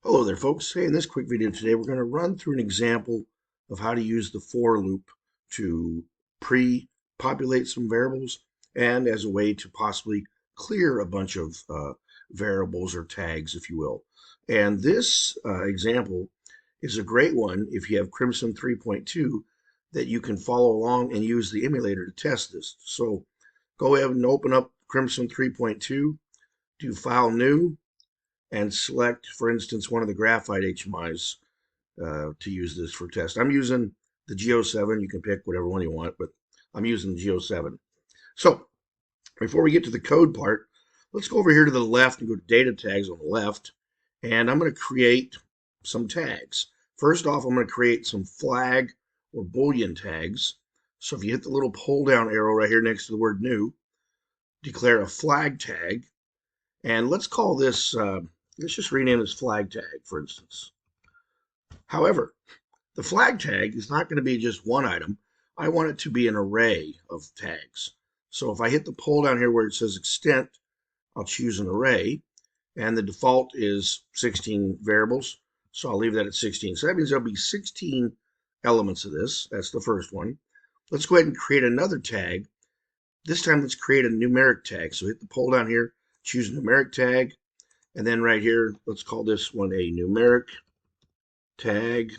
Hello there, folks. Hey, in this quick video today, we're going to run through an example of how to use the for loop to pre-populate some variables and as a way to possibly clear a bunch of variables or tags, if you will. And this example is a great one if you have Crimson 3.2 that you can follow along and use the emulator to test this. So go ahead and open up Crimson 3.2, do File New, and select, for instance, one of the graphite HMIs to use this for test. I'm using the G07. You can pick whatever one you want, but I'm using the G07. So before we get to the code part, let's go over here to the left and go to data tags on the left. And I'm going to create some tags. First off, I'm going to create some flag or Boolean tags. So if you hit the little pull down arrow right here next to the word new, declare a flag tag. And let's call this, let's just rename this flag tag, for instance. However, the flag tag is not going to be just one item. I want it to be an array of tags. So if I hit the pull down here where it says extent, I'll choose an array. And the default is 16 variables. So I'll leave that at 16. So that means there'll be 16 elements of this. That's the first one. Let's go ahead and create another tag. This time, let's create a numeric tag. So hit the pull down here, choose numeric tag. And then right here, let's call this one a numeric tag.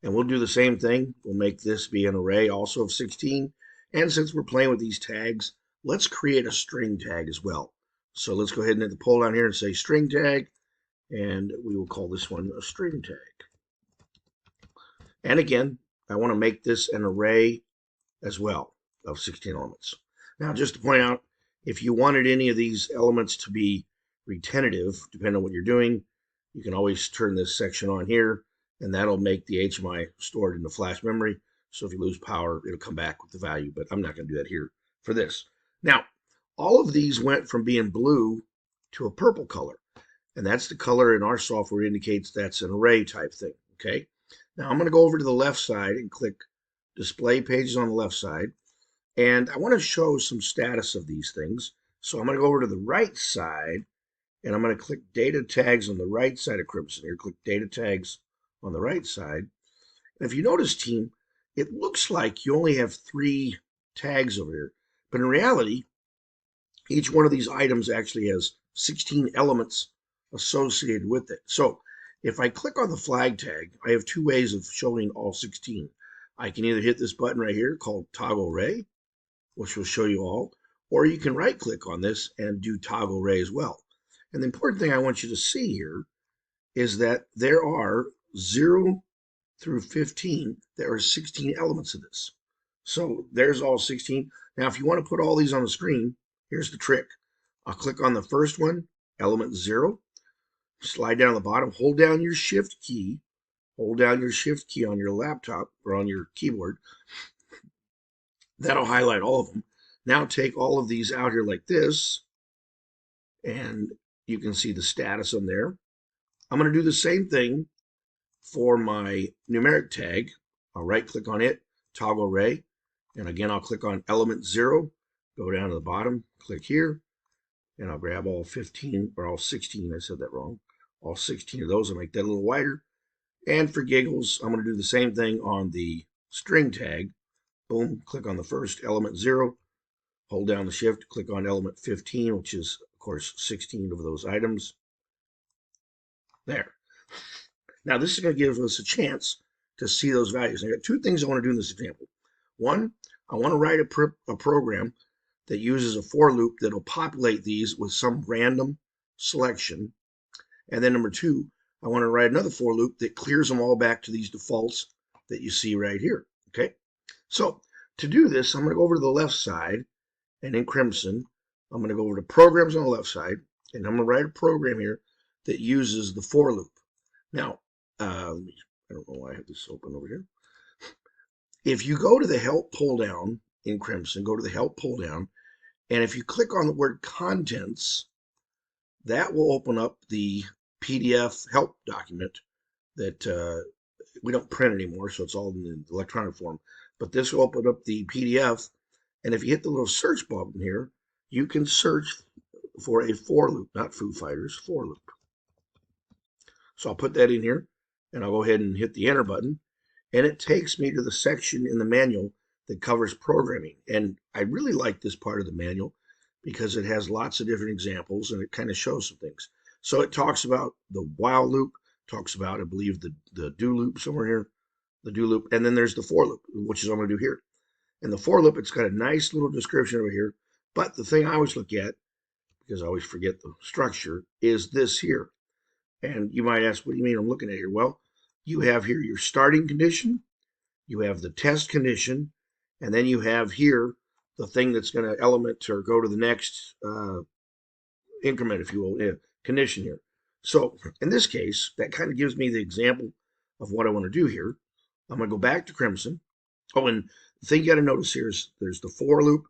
And we'll do the same thing. We'll make this be an array also of 16. And since we're playing with these tags, let's create a string tag as well. So let's go ahead and hit the pull down here and say string tag. And we will call this one a string tag. And again, I want to make this an array as well of 16 elements. Now, just to point out, if you wanted any of these elements to be retentive, depending on what you're doing, you can always turn this section on here, and that'll make the HMI stored in the flash memory. So if you lose power, it'll come back with the value, but I'm not going to do that here for this. Now, all of these went from being blue to a purple color, and that's the color in our software indicates that's an array type thing, okay? Now, I'm going to go over to the left side and click Display Pages on the left side. And I want to show some status of these things. So I'm going to go over to the right side, and I'm going to click Data Tags on the right side of Crimson. Here, click Data Tags on the right side. And if you notice, team, it looks like you only have 3 tags over here. But in reality, each one of these items actually has 16 elements associated with it. So if I click on the flag tag, I have 2 ways of showing all 16. I can either hit this button right here called Toggle Array, which will show you all, or you can right click on this and do Toggle Array as well. And the important thing I want you to see here is that there are 0 through 15. There are 16 elements of this. So there's all 16. Now, if you want to put all these on the screen, here's the trick. I'll click on the first one, element 0, slide down to the bottom, hold down your shift key on your laptop or on your keyboard. That'll highlight all of them. Now take all of these out here like this, and you can see the status on there. I'm going to do the same thing for my numeric tag. I'll right click on it, toggle array, and again I'll click on element 0, go down to the bottom, click here, and I'll grab all 15 or all 16. I said that wrong. All 16 of those. I'll make that a little wider. And for giggles, I'm going to do the same thing on the string tag. Boom, click on the first element 0, hold down the shift, click on element 15, which is, of course, 16 of those items. There. Now, this is going to give us a chance to see those values. I got 2 things I want to do in this example. One, I want to write a program that uses a for loop that will populate these with some random selection. And then number 2, I want to write another for loop that clears them all back to these defaults that you see right here. Okay. So to do this, I'm going to go over to the left side, and in Crimson, I'm going to go over to Programs on the left side, and I'm going to write a program here that uses the for loop. Now, I don't know why I have this open over here. If you go to the Help pull down in Crimson, go to the Help pull down, and if you click on the word Contents, that will open up the PDF help document that we don't print anymore, so it's all in the electronic form. But this will open up the PDF, and if you hit the little search button here, you can search for a for loop, not Foo Fighters, for loop. So I'll put that in here, and I'll go ahead and hit the enter button, and it takes me to the section in the manual that covers programming. And I really like this part of the manual because it has lots of different examples and it kind of shows some things. So it talks about the while loop, talks about, I believe, the do loop somewhere here, the do loop, and then there's the for loop, which is what I'm going to do here. And the for loop, it's got a nice little description over here. But the thing I always look at, because I always forget the structure, is this here. And you might ask, what do you mean I'm looking at here? Well, you have here your starting condition, you have the test condition, and then you have here the thing that's going to element or go to the next increment, if you will, condition here. So in this case, that kind of gives me the example of what I want to do here. I'm going to go back to Crimson. Oh, and the thing you got to notice here is there's the for loop,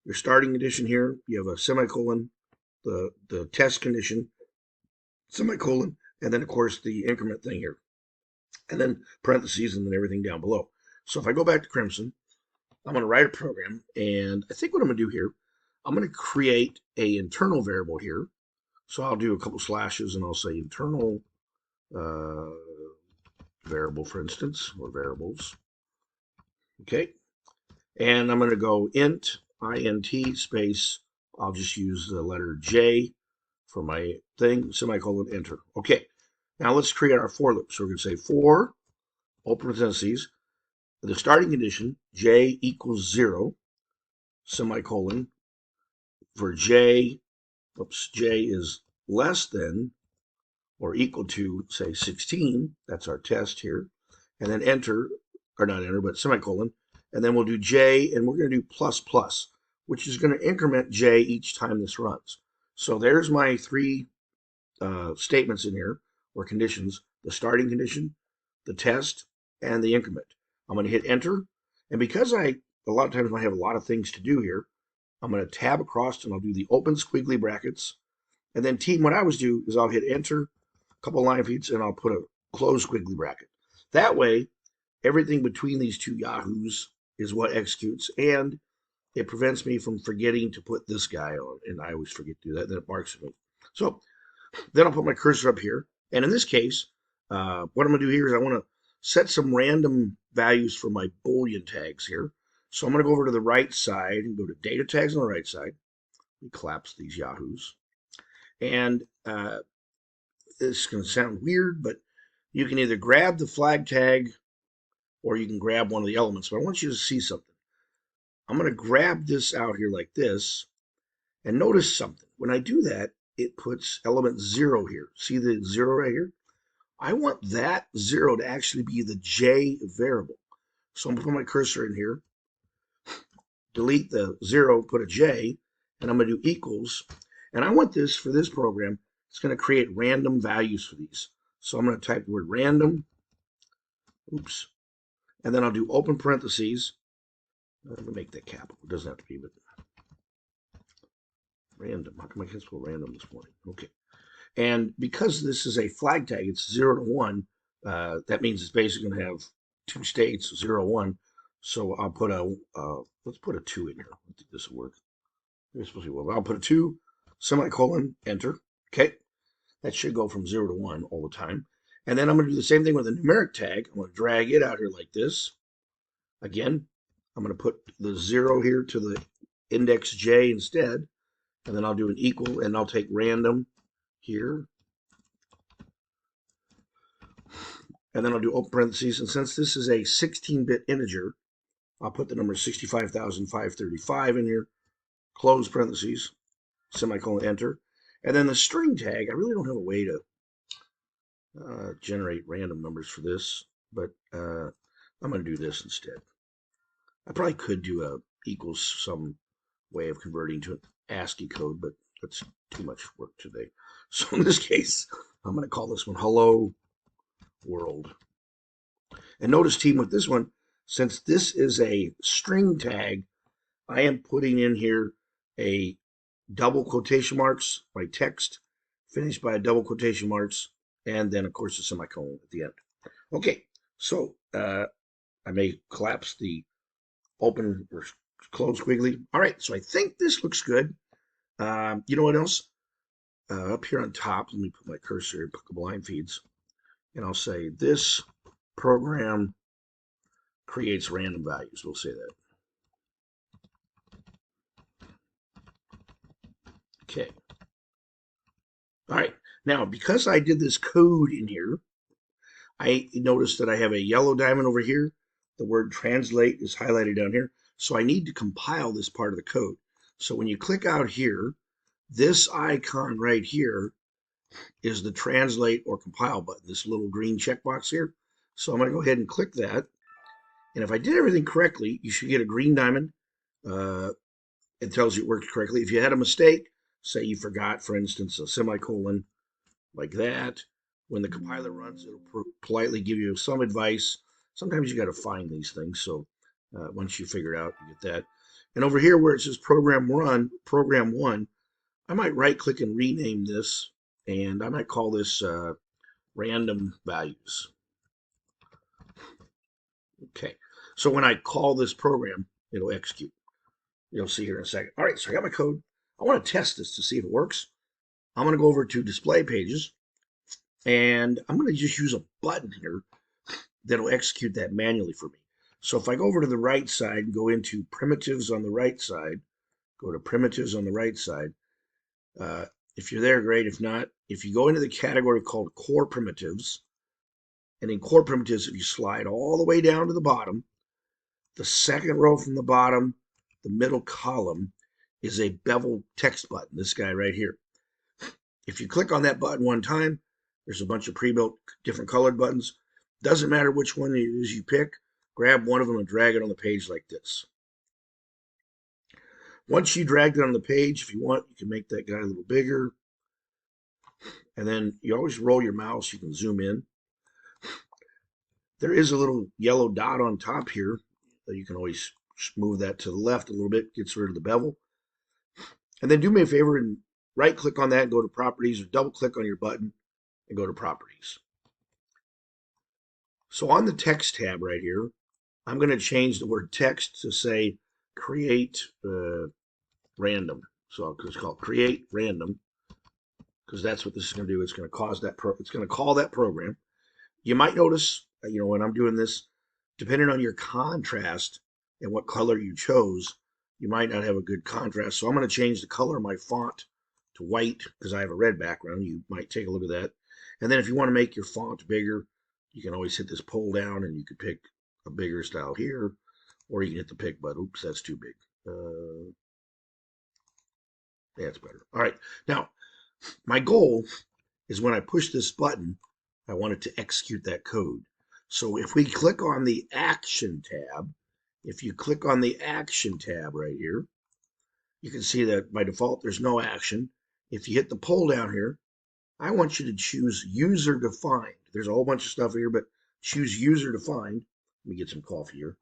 your starting condition here. You have a semicolon, the test condition, semicolon, and then, of course, the increment thing here. And then parentheses and then everything down below. So if I go back to Crimson, I'm going to write a program, and I think what I'm going to do here, I'm going to create a internal variable here. So I'll do a couple slashes, and I'll say internal variable, for instance, or variables. Okay, and I'm going to go int space. I'll just use the letter J for my thing, semicolon, enter. Okay, now let's create our for loop. So we're going to say for, open parentheses, the starting condition, J equals 0, semicolon, for J is less than or equal to, say, 16. That's our test here. And then enter, or not enter, but semicolon. And then we'll do J, and we're going to do plus plus, which is going to increment J each time this runs. So there's my three statements in here, or conditions: the starting condition, the test, and the increment. I'm going to hit enter. And because a lot of times I have a lot of things to do here, I'm going to tab across and I'll do the open squiggly brackets. And then team, what I always do is I'll hit enter, a couple line feeds, and I'll put a close squiggly bracket. That way, everything between these two Yahoos is what executes, and it prevents me from forgetting to put this guy on, and I always forget to do that, then it marks me. So then I'll put my cursor up here, and in this case, what I'm going to do here is I want to set some random values for my Boolean tags here. So I'm going to go over to the right side and go to data tags on the right side. We collapse these Yahoos. And this is going to sound weird, but you can either grab the flag tag or you can grab one of the elements. But I want you to see something. I'm going to grab this out here like this, and notice something. When I do that, it puts element 0 here. See the 0 right here? I want that 0 to actually be the J variable. So I'm going to put my cursor in here, delete the 0, put a J, and I'm going to do equals. And I want this for this program. It's going to create random values for these. So I'm going to type the word random. Oops. And then I'll do open parentheses. I'm going to make that capital. It doesn't have to be, but random. How come I can't spell random this morning? Okay. And because this is a flag tag, it's 0 to 1. That means it's basically going to have two states, 0, 1. So I'll put let's put a 2 in here. I think this will work. It's supposed to be well. I'll put a 2, semicolon, enter. Okay. That should go from 0 to 1 all the time. And then I'm going to do the same thing with a numeric tag. I'm going to drag it out here like this. Again, I'm going to put the 0 here to the index J instead. And then I'll do an equal, and I'll take random here. And then I'll do open parentheses. And since this is a 16-bit integer, I'll put the number 65,535 in here. Close parentheses, semicolon, enter. And then the string tag, I really don't have a way to generate random numbers for this, but I'm going to do this instead. I probably could do a equals some way of converting to an ASCII code, but that's too much work today. So in this case, I'm going to call this one hello world. And notice, team, with this one, since this is a string tag, I am putting in here a double quotation marks, my text, finished by a double quotation marks, and then, of course, a semicolon at the end. Okay, so I may collapse the open or close squiggly. All right, so I think this looks good. You know what else? Up here on top, let me put my cursor and put the line feeds. and I'll say this program creates random values. We'll say that. Okay. All right. Now, because I did this code in here, I noticed that I have a yellow diamond over here. The word translate is highlighted down here. So I need to compile this part of the code. So when you click out here, this icon right here is the translate or compile button, this little green checkbox here. So I'm going to go ahead and click that. And if I did everything correctly, you should get a green diamond. It tells you it worked correctly. If you had a mistake, say you forgot, for instance, a semicolon like that, when the compiler runs, it'll politely give you some advice. Sometimes you got to find these things. So once you figure it out, you get that. And over here where it says program one, I might right click and rename this. And I might call this random values. Okay. So when I call this program, it'll execute. You'll see here in a second. All right, so I got my code. I want to test this to see if it works. I'm going to go over to display pages, and I'm going to just use a button here that'll execute that manually for me. So if I go over to the right side and go into primitives on the right side, go to primitives on the right side. If you're there, great. If not, if you go into the category called core primitives, and in core primitives, if you slide all the way down to the bottom, the second row from the bottom, the middle column, is a bevel text button, this guy right here. If you click on that button one time, there's a bunch of pre-built different colored buttons. Doesn't matter which one it is you pick, grab one of them and drag it on the page like this. Once you drag it on the page, if you want, you can make that guy a little bigger. And then you always roll your mouse, you can zoom in. There is a little yellow dot on top here. You can always move that to the left a little bit, gets rid of the bevel. And then do me a favor and right click on that and go to properties, or double click on your button and go to properties. So on the text tab right here, I'm going to change the word text to say create random. So it's called create random, because that's what this is going to do. It's going to cause that it's going to call that program. You might notice, when I'm doing this, depending on your contrast and what color you chose, you might not have a good contrast. So I'm going to change the color of my font to white because I have a red background. You might take a look at that. And then if you want to make your font bigger, you can always hit this pull down and you can pick a bigger style here, or you can hit the pick button. Oops, that's too big. That's better. All right. Now, my goal is when I push this button, I want it to execute that code. So if we click on the action tab, if you click on the action tab right here, you can see that by default there's no action. If you hit the pull down here, I want you to choose user defined. There's a whole bunch of stuff here, but choose user defined. Let me get some coffee here.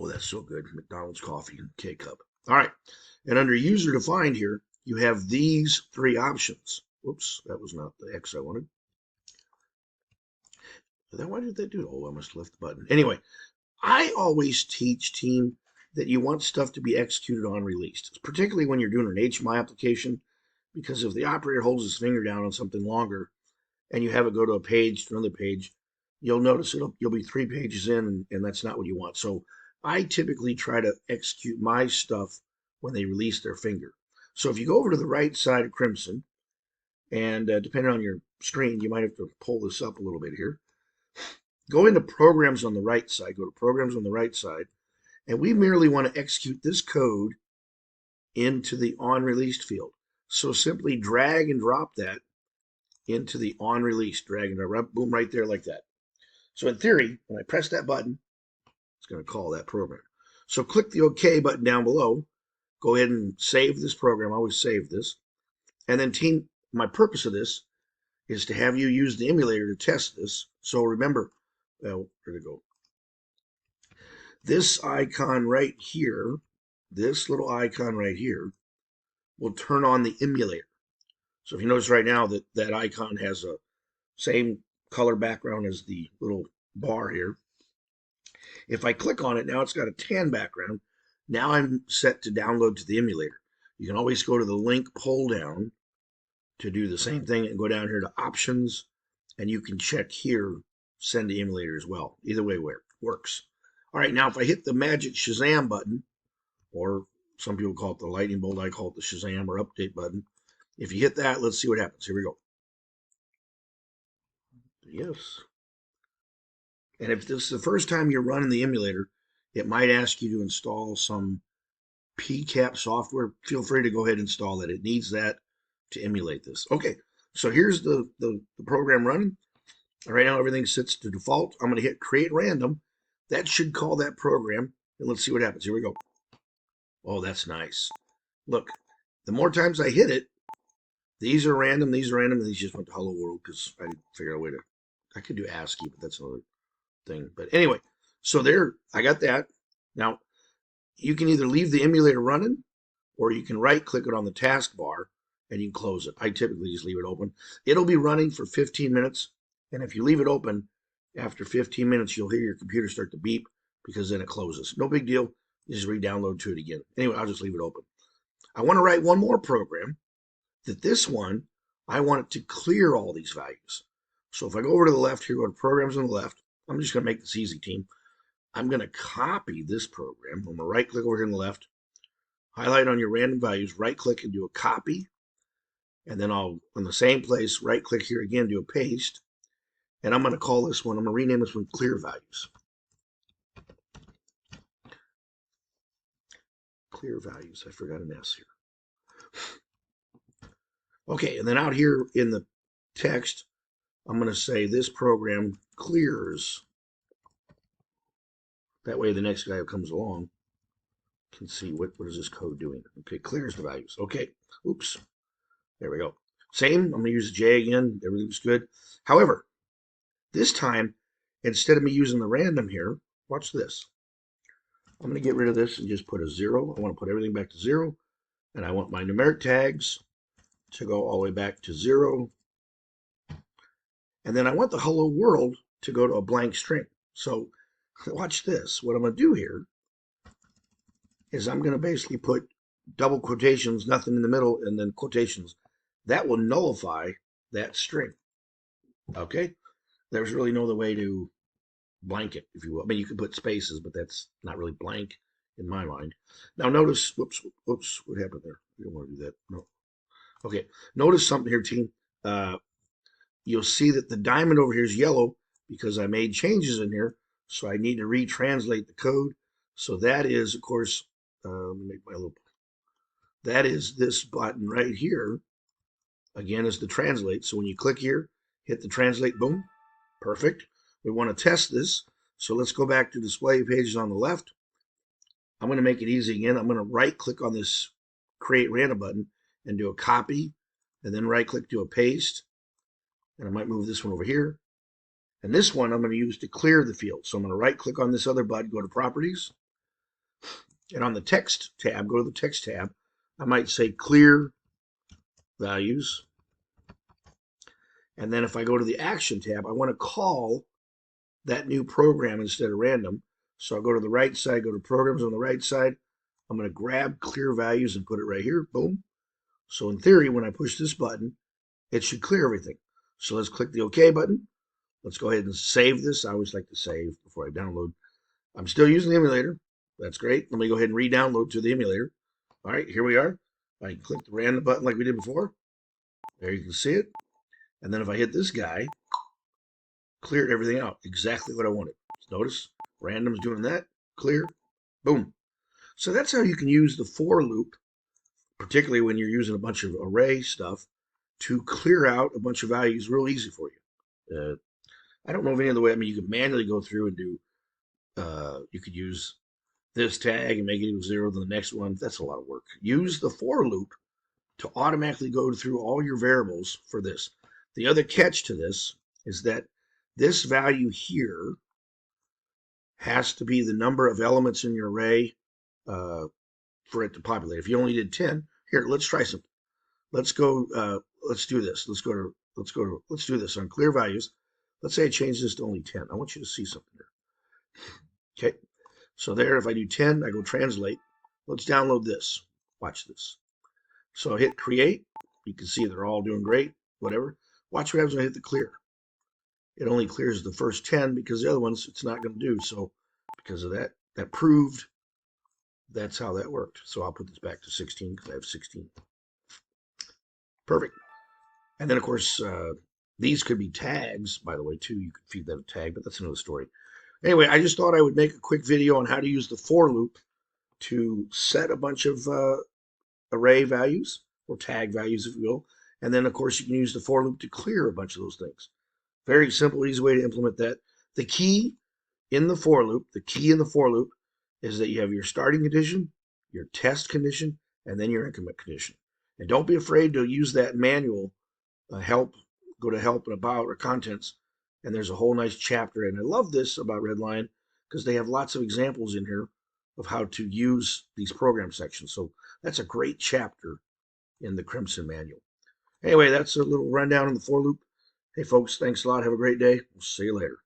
Oh, that's so good. McDonald's coffee in K-cup. All right. And under user defined here, you have these three options. Whoops, that was not the X I wanted. Then why did that do it? Oh, I must have left the button. Anyway, I always teach team that you want stuff to be executed on released, particularly when you're doing an HMI application, because if the operator holds his finger down on something longer and you have it go to a page to another page, you'll notice you'll be 3 pages in, and that's not what you want. So I typically try to execute my stuff when they release their finger. So if you go over to the right side of Crimson, and depending on your screen, you might have to pull this up a little bit here. Go into programs on the right side, go to programs on the right side, and we merely want to execute this code into the on released field. So simply drag and drop that into the on released, drag and drop, boom, right there like that. So in theory, when I press that button, it's going to call that program. So click the OK button down below. Go ahead and save this program. I always save this. And then team, my purpose of this is to have you use the emulator to test this. So remember, where'd it go? This icon right here, this little icon right here, will turn on the emulator. So if you notice right now that that icon has a same color background as the little bar here. If I click on it, now it's got a tan background. Now I'm set to download to the emulator. You can always go to the link pull down to do the same thing and go down here to options, and you can check here, send to emulator as well. Either way works. All right, now if I hit the magic Shazam button, or some people call it the lightning bolt, I call it the Shazam or update button. If you hit that, let's see what happens. Here we go. Yes. And if this is the first time you're running the emulator, it might ask you to install some PCAP software. Feel free to go ahead and install it. It needs that to emulate this. Okay, so here's the program running. Right now everything sits to default. I'm going to hit create random. That should call that program. And let's see what happens. Here we go. Oh, that's nice. Look, the more times I hit it, these are random, and these just went to Hello World because I didn't figure out a way to, I could do ASCII, but that's another thing. But anyway, so there, I got that. Now, you can either leave the emulator running, or you can right click it on the taskbar and you can close it. I typically just leave it open. It'll be running for 15 minutes. And if you leave it open, after 15 minutes, you'll hear your computer start to beep because then it closes. No big deal. You just re-download to it again. Anyway, I'll just leave it open. I want to write one more program that this one, I want it to clear all these values. So if I go over to the left here, go to programs on the left, I'm just going to make this easy, team. I'm going to copy this program. I'm going to right click over here on the left, highlight on your random values, right click and do a copy. And then I'll, in the same place, right click here again, do a paste. And I'm going to call this one, I'm going to rename this one clear values. Clear values, I forgot an S here. Okay, and then out here in the text, I'm going to say this program clears. That way the next guy who comes along can see what is this code doing. Okay, clears the values. Okay, oops. There we go. Same, I'm going to use J again. Everything's good. However, this time, instead of me using the random here, watch this. I'm going to get rid of this and just put a 0. I want to put everything back to 0. And I want my numeric tags to go all the way back to 0. And then I want the hello world to go to a blank string. So watch this. What I'm going to do here is I'm going to basically put double quotations, nothing in the middle, and then quotations. That will nullify that string. Okay? There's really no other way to blank it, if you will. I mean, you can put spaces, but that's not really blank in my mind. Now notice, whoops, what happened there? You don't want to do that. No. Okay, notice something here, team. You'll see that the diamond over here is yellow because I made changes in here, so I need to retranslate the code. So that is, of course, let me make my little, that is this button right here. Again, is the translate. So when you click here, hit the translate, boom, perfect. We want to test this. So let's go back to display pages on the left. I'm going to make it easy again. I'm going to right click on this create random button and do a copy, and then right click, do a paste. And I might move this one over here. And this one I'm going to use to clear the field. So I'm going to right click on this other button, go to properties. And on the text tab, go to the text tab. I might say clear values. And then if I go to the action tab, I want to call that new program instead of random. So I'll go to the right side, go to programs on the right side. I'm going to grab clear values and put it right here. Boom. So in theory, when I push this button, it should clear everything. So let's click the OK button. Let's go ahead and save this. I always like to save before I download. I'm still using the emulator. That's great. Let me go ahead and re-download to the emulator. All right, here we are. I can click the random button like we did before. There you can see it. And then if I hit this guy, cleared everything out. Exactly what I wanted. Notice random's doing that. Clear. Boom. So that's how you can use the for loop, particularly when you're using a bunch of array stuff, to clear out a bunch of values real easy for you. I don't know of any other way. I mean, you could manually go through and do, you could use this tag and make it equal 0 to the next one. That's a lot of work. Use the for loop to automatically go through all your variables for this. The other catch to this is that this value here has to be the number of elements in your array for it to populate. If you only did 10, here, let's try something. Let's go, let's do this. Let's do this on clear values. Let's say I change this to only 10. I want you to see something here. Okay, so there, if I do 10, I go translate. Let's download this. Watch this. So I hit create. You can see they're all doing great, whatever. Watch what happens when I hit the clear. It only clears the first 10 because the other ones it's not going to do. So because of that, that proved that's how that worked. So I'll put this back to 16 because I have 16. Perfect. And then, of course, these could be tags, by the way, too. You could feed that a tag, but that's another story. Anyway, I just thought I would make a quick video on how to use the for loop to set a bunch of array values or tag values, if you will. And then, of course, you can use the for loop to clear a bunch of those things. Very simple, easy way to implement that. The key in the for loop, is that you have your starting condition, your test condition, and then your increment condition. And don't be afraid to use that manual help, go to help and about or contents, and there's a whole nice chapter. And I love this about Redline because they have lots of examples in here of how to use these program sections. So that's a great chapter in the Crimson manual. Anyway, that's a little rundown on the for loop. Hey folks, thanks a lot. Have a great day. We'll see you later.